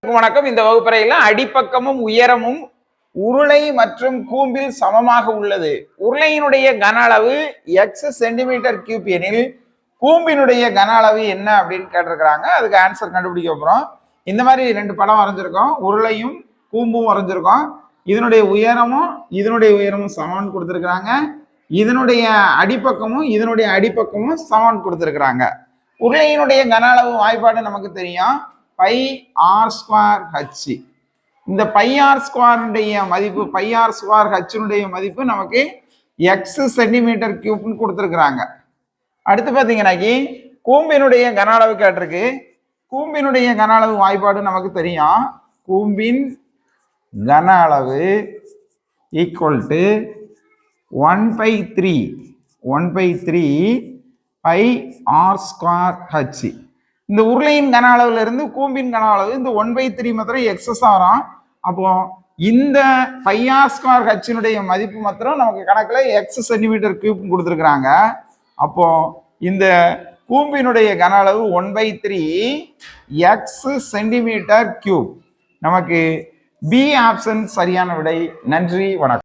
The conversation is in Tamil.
வணக்கம். இந்த வகுப்பறையில அடிப்பக்கமும் உயரமும் உருளை மற்றும் கூம்பில் சமமாக உள்ளது. உருளையினுடைய கன அளவு எக்ஸ் சென்டிமீட்டர் கியூப் எனில் கூம்பினுடைய கன அளவு என்ன அப்படின்னு கேட்டிருக்கிறாங்க. அதுக்கு ஆன்சர் கண்டுபிடிக்க போறோம். இந்த மாதிரி ரெண்டு படம் வரைஞ்சிருக்கோம். உருளையும் கூம்பும் வரைஞ்சிருக்கோம். இதனுடைய உயரமும் சமம்னு கொடுத்துருக்குறாங்க. இதனுடைய அடிப்பக்கமும் சமம்னு கொடுத்துருக்குறாங்க. உருளையினுடைய கன அளவு வாய்ப்பாடு நமக்கு தெரியும். Pi r square h. இந்த பை ஆர் ஸ்கொயருடைய மதிப்பு மதிப்பு நமக்கு எக்ஸ் சென்டிமீட்டர் கியூப்னு கொடுத்துருக்குறாங்க. அடுத்து பார்த்தீங்கன்னாக்கி கூம்பினுடைய கன அளவு கேட்டிருக்கு. கூம்பினுடைய கன அளவு வாய்ப்பாடு நமக்கு தெரியும். கூம்பின் கன அளவு equal to 1/3 pi r square h. இந்த உருளையின் கன அளவுல இருந்து கூம்பின் கன அளவு இந்த 1/3 மாத்திரம் எக்ஸஸ் ஆகும். அப்போ இந்த பை ஆர் ஸ்கொயர் ஹச்சினுடைய மதிப்பு மாத்திரம் நமக்கு கணக்குல எக்ஸ் சென்டிமீட்டர் கியூப் கொடுத்துருக்குறாங்க. அப்போ இந்த கூம்பினுடைய கன அளவு 1/3 எக்ஸ் சென்டிமீட்டர் கியூப். நமக்கு பி ஆப்ஷன் சரியான விடை. நன்றி, வணக்கம்.